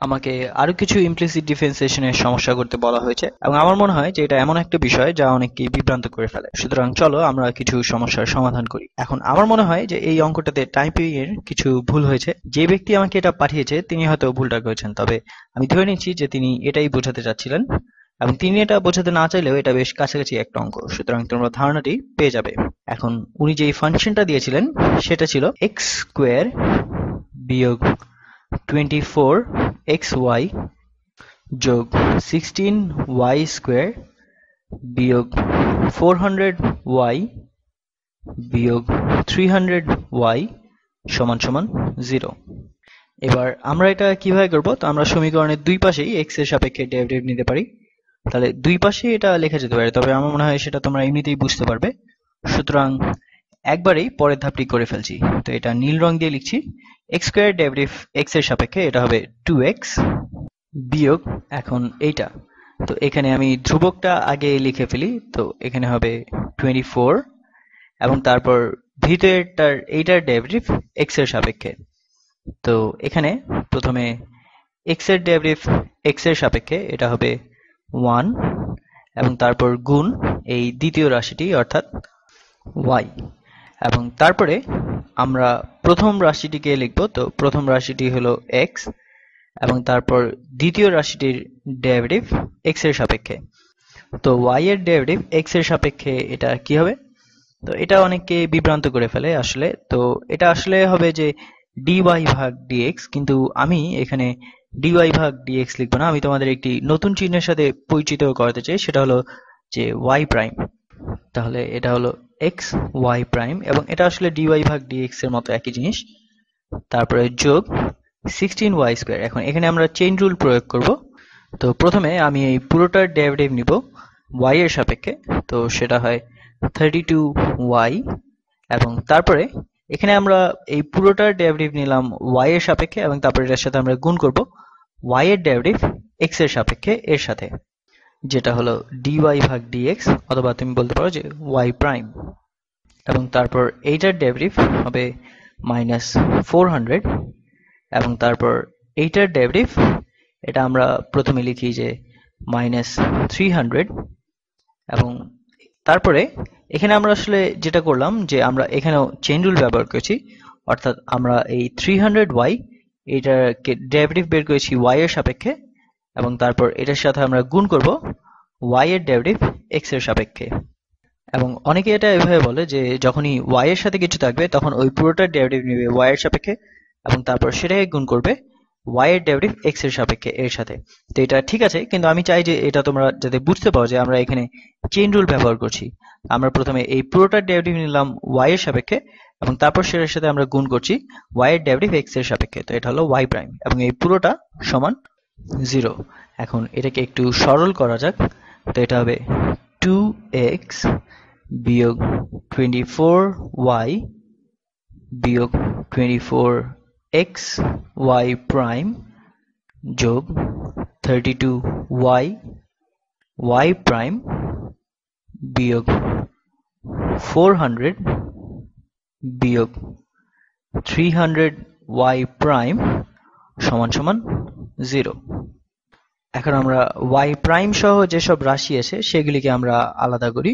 আমাকে আরো কিছু ইমপ্লিসিট ডিফারেন্সিয়েশনের সমস্যা করতে বলা হয়েছে এবং আমার মনে হয় যে এটা এমন একটা বিষয় যা অনেককেই বিভ্রান্ত করে ফেলে। সুতরাং চলো আমরা কিছু সমস্যার সমাধান করি। এখন আমার মনে হয় যে এই অঙ্কটাতে টাইপিং এর কিছু ভুল হয়েছে। যে ব্যক্তি আমাকে এটা পাঠিয়েছে তিনি হয়তো ভুলটা করেছেন, তবে আমি ধরে নিচ্ছি যে তিনি এটাই বোঝাতে চাচ্ছিলেন এবং তিনি এটা বোঝাতে না চাইলেও এটা বেশ কাছাকাছি একটা অঙ্ক, সুতরাং তোমরা ধারণাটি পেয়ে যাবে। এখন উনি যেই ফাংশনটা দিয়েছিলেন সেটা ছিল x স্কোয়ার বিয়োগ 24xy যোগ 16y স্কোয়ার বিয়োগ 400y বিয়োগ 300y সমান সমান 0। এবার আমরা এটা কিভাবে করব? তো আমরা সমীকরণের দুই পাশেই x এর সাপেক্ষে ডেরিভেটিভ নিতে পারি। তাহলে দুই পাশেই এটা লেখা যেতে পারে, তবে আমার মনে হয় সেটা তোমরা এমনিতেই বুঝতে পারবে। সুতরাং একবারেই পরের ধাপটি করে ফেলছি। তো এটা নীল রং দিয়ে লিখছি। x স্কয়ার ডেরিভেটিভ x এর সাপেক্ষে এটা হবে 2x বিয়োগ এখন এইটা। তো এখানে আমি ধ্রুবকটা আগে লিখে ফেলি। তো এখানে হবে 24 এবং তারপর ভিতরেরটার এইটার ডেরিভেটিভ x এর সাপেক্ষে। তো এখানে প্রথমে x এর ডেরিভেটিভ x এর সাপেক্ষে এটা হবে 1 এবং তারপর গুণ এই দ্বিতীয় রাশিটি অর্থাৎ y এবং তারপরে আমরা প্রথম রাশিটিকে লিখব। তো প্রথম রাশিটি হলো x এবং তারপর দ্বিতীয় রাশিটির ডেরিভেটিভ x এর সাপেক্ষে। তো y এর ডেরিভেটিভ x এর সাপেক্ষে এটা কি হবে? তো এটা অনেককে বিভ্রান্ত করে ফেলে আসলে। তো এটা আসলে হবে যে dy ভাগ dx, কিন্তু আমি এখানে dy ভাগ dx লিখব না। আমি তোমাদের একটি নতুন চিহ্নের সাথে পরিচিত করাতে চাই, সেটা হলো যে y প্রাইম। তাহলে এটা হলো x y প্রাইম এবং এটা আসলে dy ভাগ dx এর মতো একই জিনিস। তারপরে যোগ 16y স্কয়ার। এখন এখানে আমরা চেইন রুল প্রয়োগ করব। তো প্রথমে আমি এই পুরোটার ডেরিভেটিভ নিব y এর সাপেক্ষে। তো সেটা হয় 32y এবং তারপরে এখানে আমরা এই পুরোটার ডেরিভেটিভ নিলাম y এর সাপেক্ষে এবং তারপরে এটার সাথে আমরা গুণ করব y এর ডেরিভেটিভ x এর সাপেক্ষে এর সাথে, যেটা হলো dy ভাগ dx, অথবা তুমি বলতে পারো যে y প্রাইম। এবং তারপর এইটার ডেরিভেটিভ হবে -400 এবং তারপর এইটার ডেরিভেটিভ এটা আমরা প্রথমে লিখি যে -300 এবং তারপরে এখানে আমরা আসলে যেটা করলাম যে আমরা এখানেও চেইন রুল ব্যবহার করেছি, অর্থাৎ আমরা এই 300y এটাকে ডেরিভেটিভ বের করেছি y এর সাপেক্ষে এবং তারপর এটার সাথে আমরা গুণ করব y এর ডেরিভেটিভ x এর সাপেক্ষে। এবং অনেকে এটা এভাবে বলে যে যখনই y এর সাথে কিছু থাকবে তখন ওই পুরোটার ডেরিভেটিভ নেবে y এর সাপেক্ষে এবং তারপর সেটাকে গুণ করবে y এর ডেরিভেটিভ x এর সাপেক্ষে এর সাথে। তো এটা ঠিক আছে, কিন্তু আমি চাই যে এটা তোমরা যাতে বুঝতে পারো যে আমরা এখানে চেইন রুল ব্যবহার করছি। আমরা প্রথমে এই পুরোটার ডেরিভেটিভ নিলাম y এর সাপেক্ষে এবং তারপর সেটার সাথে আমরা গুণ করছি y এর ডেরিভেটিভ x এর সাপেক্ষে। তো এটা হলো y প্রাইম এবং এই পুরোটা সমান 0। এখন এটাকে একটু সরল করা যাক। তো এটা হবে 2x বিয়োগ 24y বিয়োগ 24x y প্রাইম যোগ 32y y প্রাইম বিয়োগ 400 বিয়োগ 300y প্রাইম সমান সমান 0। এখন আমরা y প্রাইম সহ যেসব রাশি আছে সেগুলিকে আমরা আলাদা করি।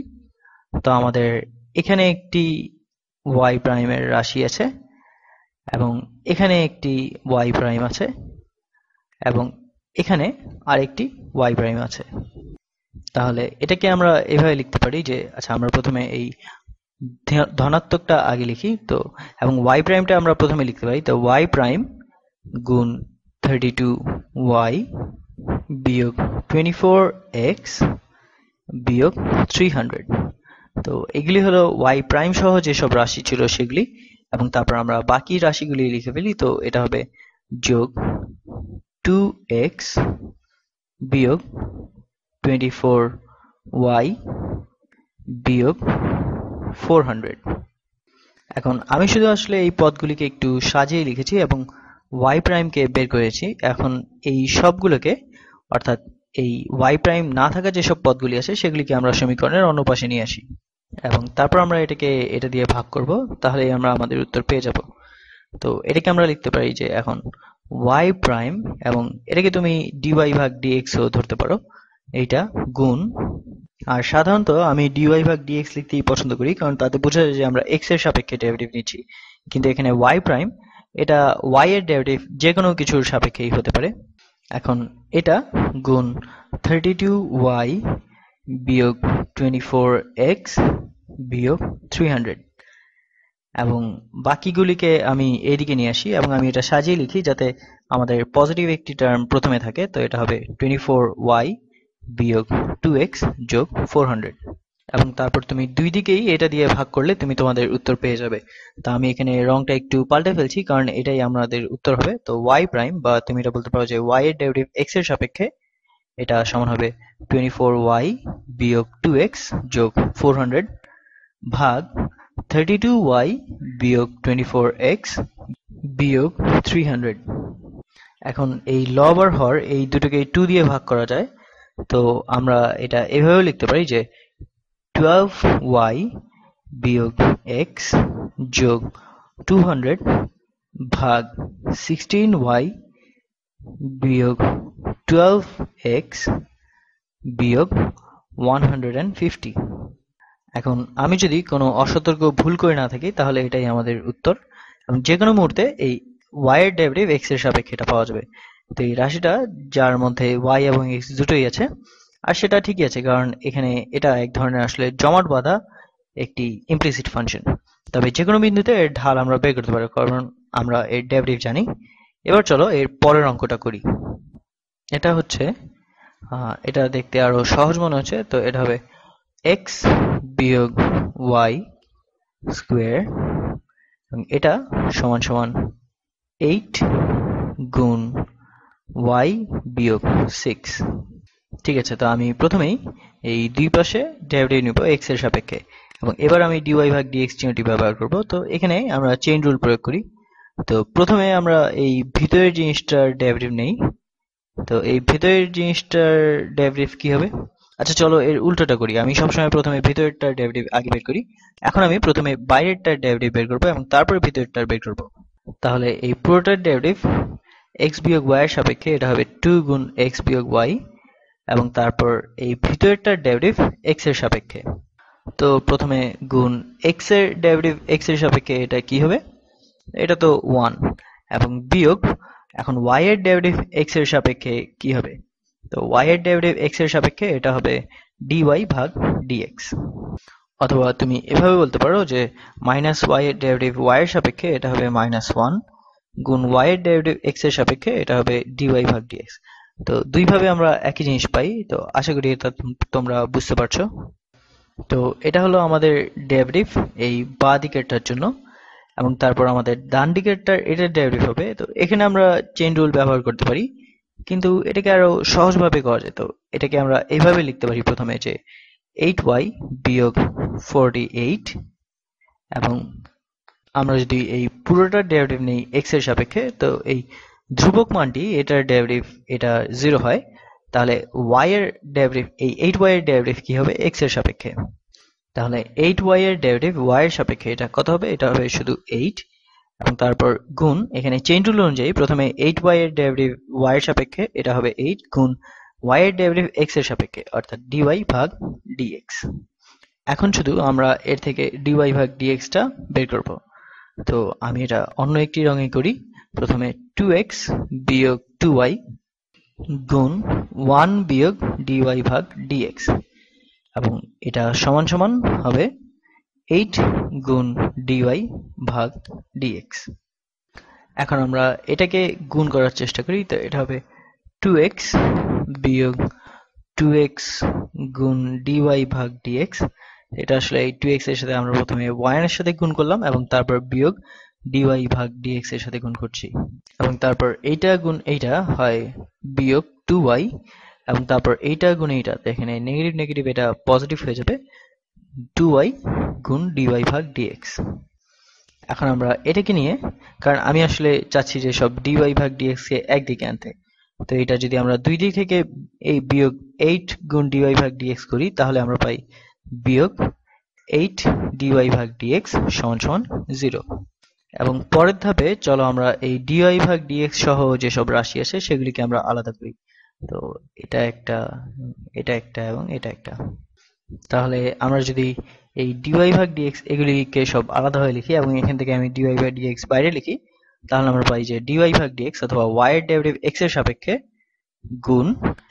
তো আমাদের এখানে একটি y প্রাইমের রাশি আছে এবং এখানে একটি y প্রাইম আছে এবং এখানে আরেকটি y প্রাইম আছে। তাহলে এটাকে আমরা এভাবে লিখতে পারি যে আচ্ছা আমরা প্রথমে এই ধনাত্মকটা আগে লিখি। তো এবং y প্রাইমটা আমরা প্রথমে লিখতে পারি। তো y প্রাইম গুণ 32y বিয়োগ 24x বিয়োগ 300। তো এগুলি হলো y প্রাইম সহ যেসব রাশি ছিল সেগুলি এবং তারপর আমরা বাকি রাশিগুলি লিখে ফেলি। তো এটা হবে যোগ 2x বিয়োগ 24y বিয়োগ 400। এখন আমি শুধু আসলে এই পদগুলিকে একটু সাজিয়ে লিখেছি এবং y প্রাইমকে বের করেছি। এখন এই সবগুলোকে অর্থাৎ এই y প্রাইম না থাকা যেসব পদগুলি আছে সেগুলিকে আমরা সমীকরণের অন্য পাশে নিয়ে আসি এবং তারপর আমরা এটাকে এটা দিয়ে ভাগ করব, তাহলে আমরা আমাদের উত্তর পেয়ে যাব। তো এটাকে আমরা লিখতে পারি যে এখন y প্রাইম, এবং এটাকে তুমি dy ভাগ dx ও ধরতে পারো, এইটা গুণ, আর সাধারণত আমি dy ভাগ dx লিখতেই পছন্দ করি, কারণ তাতে বোঝা যায় যে আমরা x এর সাপেক্ষে ডেরিভেটিভ নিচ্ছি। কিন্তু এখানে y প্রাইম, এটা y এর ডেরিভেটিভ যে কোনো কিছুর সাপেক্ষেই হতে পারে। এখন এটা গুণ 32y বিয়োগ 24x বিয়োগ 300, এবং বাকিগুলিকে আমি এইদিকে নিয়ে আসি এবং আমি এটা সাজিয়ে লিখি যাতে আমাদের পজিটিভ একটি টার্ম প্রথমে থাকে। তো এটা হবে 24y বিয়োগ 2x যোগ 400, এবং তারপর তুমি দুই দিকেই এটা দিয়ে ভাগ করলে তুমি তোমাদের উত্তর পেয়ে যাবে। তা আমি এখানে রংটা একটু পাল্টে ফেলছি, কারণ এটাই আমাদের উত্তর হবে। তো y প্রাইম, বা তুমি এটা বলতে পারো যে y এর ডেরিভেটিভ x এর সাপেক্ষে, এটা সমান হবে 24y বিয়োগ 2x যোগ 400 ভাগ 32y বিয়োগ 24x বিয়োগ 300। এখন এই লব আর হর এই দুটোকে 2 দিয়ে ভাগ করা যায়, তো আমরা এটা এভাবেও লিখতে পারি যে 12y বিয়োগ x যোগ 200 ভাগ 16y বিয়োগ 12x বিয়োগ 150। এখন আমি যদি কোনো অসতর্ক ভুল করে না থাকি তাহলে এটাই আমাদের উত্তর, এবং যে কোনো মুহূর্তে এই y এর ডেরিভেটিভ x এর সাপেক্ষে এটা পাওয়া যাবে। তো এই রাশিটা যার মধ্যে y এবং x দুটোই আছে, আর সেটা ঠিকই আছে, কারণ এখানে এটা এক ধরনের আসলে জমাট বাঁধা একটি ইমপ্লিসিট ফাংশন। তবে যে কোনো বিন্দুতে এর ঢাল আমরা বের করতে পারি, কারণ আমরা এর ডেরিভেটিভ জানি। এবার চলো এর পরের অঙ্কটা করি। এটা হচ্ছে এটা দেখতে আরো সহজ মনে হচ্ছে, তো এটা হবে x বিয়োগ y স্কোয়ার, এবং এটা সমান সমান 8 গুণ y বিয়োগ 6। ঠিক আছে, তো আমি প্রথমেই এই দুই পাশে ডেরিভেটিভ নিব x এর সাপেক্ষে, এবং এবার আমি dy ভাগ dx চিহ্নটি ব্যবহার করব। তো এখানে আমরা চেইন রুল প্রয়োগ করি। তো প্রথমে আমরা এই ভিতরের জিনিসটার ডেরিভেটিভ নেই। তো এই ভেতরের জিনিসটার ডেরিভেটিভ কি হবে? আচ্ছা চলো এর উল্টোটা করি, আমি সবসময় প্রথমে ভেতরেরটার ডেরিভেটিভ আগে বের করি। এখন আমি প্রথমে বাইরেরটার ডেরিভেটিভ বের করবো এবং তারপর ভিতরেরটার বের করব। তাহলে এই পুরোটার ডেরিভেটিভ x বিয়োগ y এর সাপেক্ষে, এটা হবে 2 গুণ x বিয়োগ y, এবং তারপর এই ভিতরেরটার ডেরিভেটিভ x এর সাপেক্ষে। তো প্রথমে গুণ x এর ডেরিভেটিভ x এর সাপেক্ষে, এটা কি হবে? এটা তো 1, এবং বিয়োগ এখন y এর ডেরিভেটিভ x এর সাপেক্ষে কি হবে? তো y এর ডেরিভেটিভ x এর সাপেক্ষে এটা হবে dy ভাগ dx। অথবা তুমি এভাবে বলতে পারো যে মাইনাস y এর ডেরিভেটিভ y এর সাপেক্ষে, এটা হবে -1 গুণ y এর ডেরিভেটিভ x এর সাপেক্ষে, এটা হবে dy ভাগ dx। তো দুইভাবে আমরা একই জিনিস পাই। তো আশা করি এটা তোমরা বুঝতে পারছো। তো এটা হলো আমাদের ডেরিভেটিভ এই বাঁ দিকেরটার জন্য, এবং তারপর আমাদের ডান দিকেরটার এটার ডেরিভেটিভ হবে। তো এখানে আমরা চেইন রুল ব্যবহার করতে পারি, কিন্তু এটাকে আরো সহজভাবে করা যায়। তো এটাকে আমরা এইভাবে লিখতে পারি প্রথমে যে 8y বিয়োগ 48, এবং আমরা যদি এই পুরোটার ডেরিভেটিভ নেই x এর সাপেক্ষে, তো এই ধ্রুবক মানটি এটার ডেরিভেটিভ এটা 0 হয়, তাহলে y এর ডেরিভেটিভ এই 8y এর ডেরিভেটিভ কি হবে x এর সাপেক্ষে। তাহলে 8y এর ডেরিভেটিভ y এর সাপেক্ষে এটা কত হবে? এটা হবে শুধু 8, এবং তারপর গুণ এখানে চেইন রুল অনুযায়ী প্রথমে 8y এর ডেরিভেটিভ y এর সাপেক্ষে, এটা হবে 8 গুণ y এর ডেরিভেটিভ x এর সাপেক্ষে, অর্থাৎ dy ভাগ dx। এখন শুধু আমরা এর থেকে dy ভাগ dx টা বের করব। তো আমি এটা অন্য একটি রঙে করি। প্রথমে 2x বিয়োগ 2y গুণ 1 বিয়োগ dy ভাগ dx, এবং এটা সমান সমান হবে 8 গুণ dy ভাগ dx। এখন আমরা এটাকে গুণ করার চেষ্টা করি। তো এটা হবে 2x বিয়োগ 2x গুণ dy ভাগ dx। এটা আসলে এই 2x এর সাথে আমরা প্রথমে y এর সাথে গুণ করলাম, এবং তারপর বিয়োগ dy ভাগ dx এর সাথে গুণ করছি, এবং তারপর এইটা গুণ এইটা হয় বিয়োগ 2y, এবং তারপর এইটা গুণ এইটা, এখানে নেগেটিভ নেগেটিভ এটা পজিটিভ হয়ে যাবে, 2y গুণ dy ভাগ dx। এখন আমরা এটাকে নিয়ে, কারণ আমি আসলে চাচ্ছি যে সব dy ভাগ dx কে একদিকে আনতে, তো এটা যদি আমরা দুই দিক থেকে এই বিয়োগ 8 গুণ dy ভাগ dx করি, তাহলে আমরা পাই বিয়োগ 8 dy ভাগ dx সমান সমান 0। এবং পরের ধাপে চলো আমরা এই dy ভাগ dx সহ যেসব রাশি আছে সেগুলিকে আমরা আলাদা করি। তো এটা একটা, এটা একটা এবং এটা একটা। তাহলে আমরা যদি এই dy ভাগ dx এগুলিকে সব আলাদাভাবে লিখি এবং এখান থেকে আমি dy ভাগ dx বাইরে লিখি, তাহলে আমরা পাই যে dy ভাগ dx অথবা y এর ডেরিভেটিভ x এর সাপেক্ষে গুণ,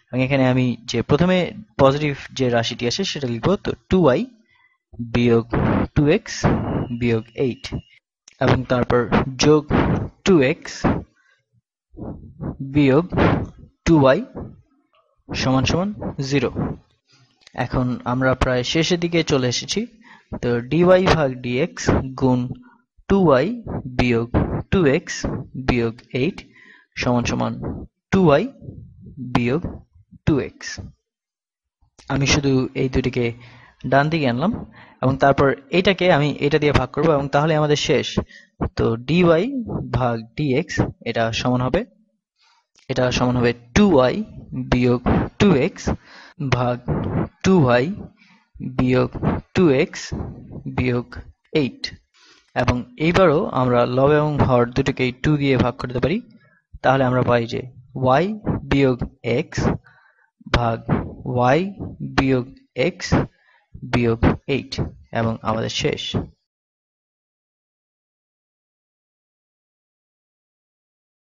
এবং এখানে আমি যে প্রথমে পজিটিভ যে রাশিটি আছে সেটা লিখবো, তো 2y বিয়োগ 2x বিয়োগ 8 এবং তারপর যোগ 2x বিয়োগ 2y সমান সমান 0। এখন আমরা প্রায় শেষের দিকে চলে এসেছি। তো dy ভাগ dx গুণ 2y বিয়োগ 2x বিয়োগ 8 সমান সমান 2y বিয়োগ 2x। আমি শুধু এই দুটিকে ডান দিকে আনলাম এবং তারপর এটাকে আমি এটা দিয়ে ভাগ করব এবং তাহলে আমাদের শেষ। তো dy ভাগ dx এটা সমান হবে 2y বিয়োগ 2x ভাগ 2y বিয়োগ 2x বিয়োগ 8। এবং এইবারও আমরা লব এবং হর দুটোকেই 2 দিয়ে ভাগ করতে পারি, তাহলে আমরা পাই যে y বিয়োগ x ভাগ y বিয়োগ x বিয়োগ 8 এবং আমাদের শেষ।